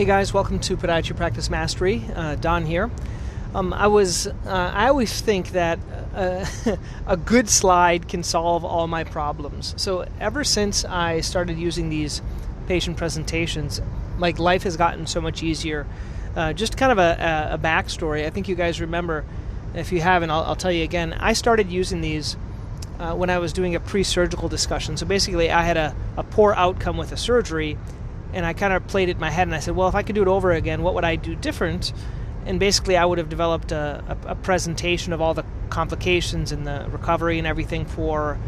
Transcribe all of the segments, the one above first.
Hey guys, welcome to Podiatry Practice Mastery. Don here. I always think that a good slide can solve all my problems. So ever since I started using these patient presentations, like, life has gotten so much easier. Just kind of a backstory. I think you guys remember. If you haven't, I'll tell you again. I started using these when I was doing a pre-surgical discussion. So basically, I had a poor outcome with a surgery, and I kind of played it in my head, and I said, well, if I could do it over again, what would I do different? And basically, I would have developed a presentation of all the complications and the recovery and everything for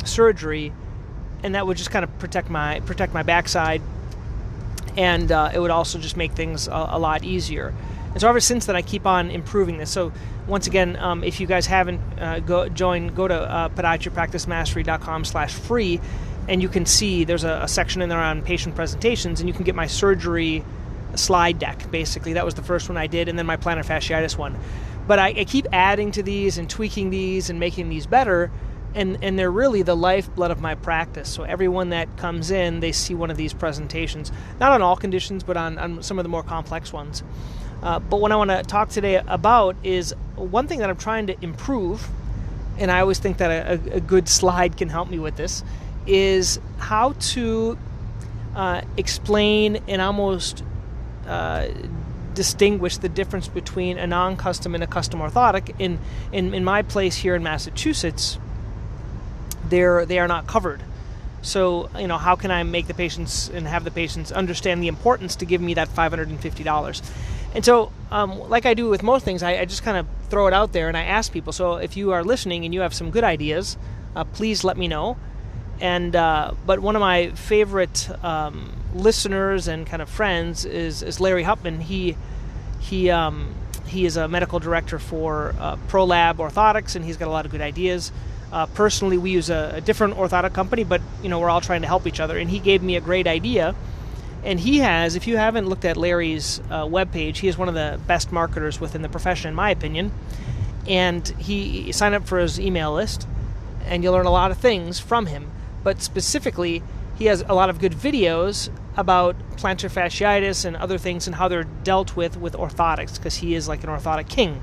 surgery, and that would just kind of protect my backside, and it would also just make things a lot easier. And so ever since then, I keep on improving this. So once again, if you guys haven't, go to podiatrypracticemastery.com/free, and you can see there's a section in there on patient presentations, and you can get my surgery slide deck. Basically, that was the first one I did, and then my plantar fasciitis one. But I keep adding to these and tweaking these and making these better, and they're really the lifeblood of my practice. So everyone that comes in, they see one of these presentations, not on all conditions, but on some of the more complex ones. But what I want to talk today about is one thing that I'm trying to improve, and I always think that a good slide can help me with this, is how to explain and almost distinguish the difference between a non-custom and a custom orthotic. In my place here in Massachusetts, they are not covered. So, how can I make the patients and have the patients understand the importance to give me that $550? And so, like I do with most things, I just kind of throw it out there and I ask people. So if you are listening and you have some good ideas, please let me know. And but one of my favorite listeners and kind of friends is Larry Hupman. He is a medical director for ProLab Orthotics, and he's got a lot of good ideas. Personally, we use a different orthotic company, but we're all trying to help each other. And he gave me a great idea. And he has, if you haven't looked at Larry's webpage, he is one of the best marketers within the profession, in my opinion. And he signed up for his email list, and you'll learn a lot of things from him. But specifically, he has a lot of good videos about plantar fasciitis and other things and how they're dealt with orthotics, because he is like an orthotic king.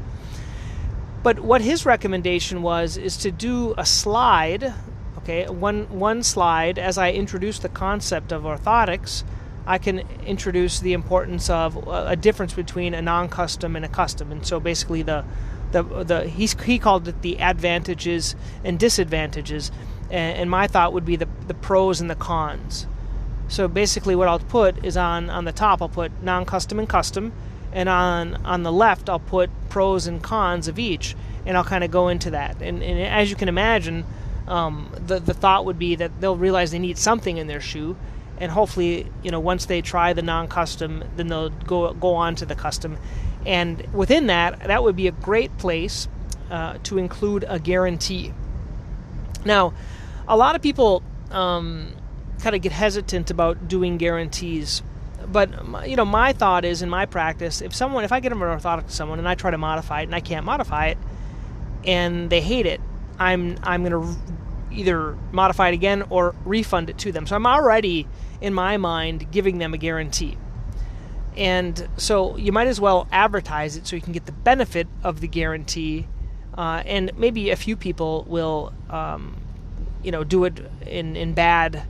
But what his recommendation is to do a slide, okay, one slide. As I introduce the concept of orthotics, I can introduce the importance of a difference between a non-custom and a custom. And so basically he called it the advantages and disadvantages. And my thought would be the pros and the cons. So basically what I'll put is on the top, I'll put non-custom and custom, and on the left I'll put pros and cons of each, and I'll kind of go into that. And as you can imagine, the thought would be that they'll realize they need something in their shoe, and hopefully, once they try the non-custom, then they'll go on to the custom. And within that would be a great place to include a guarantee. Now, a lot of people kind of get hesitant about doing guarantees, but my thought is, in my practice, if I get an orthotic to someone and I try to modify it and I can't modify it, and they hate it, I'm going to either modify it again or refund it to them. So I'm already, in my mind, giving them a guarantee. And so you might as well advertise it so you can get the benefit of the guarantee. And maybe a few people will, do it in bad,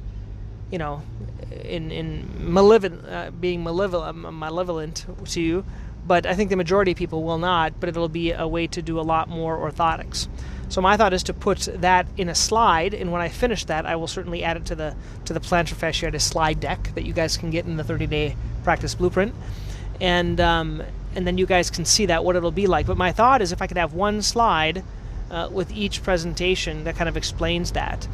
in malevolent, being malevolent to you. But I think the majority of people will not. But it'll be a way to do a lot more orthotics. So my thought is to put that in a slide, and when I finish that, I will certainly add it to the plantar fasciitis slide deck that you guys can get in the 30-day practice blueprint, and then you guys can see what it'll be like. But my thought is, if I could have one slide with each presentation that kind of explains that,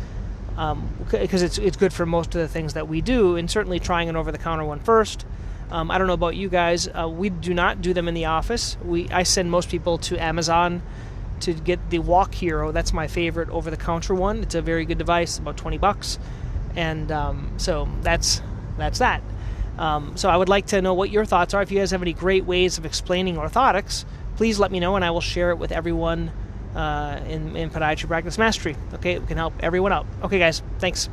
because it's good for most of the things that we do, and certainly trying an over-the-counter one first. I don't know about you guys. We do not do them in the office. I send most people to Amazon to get the Walk Hero. That's my favorite over-the-counter one. It's a very good device, about $20, and so that's that. So I would like to know what your thoughts are. If you guys have any great ways of explaining orthotics, please let me know, and I will share it with everyone in Podiatry Practice Mastery. Okay, we can help everyone out. Okay, guys, thanks.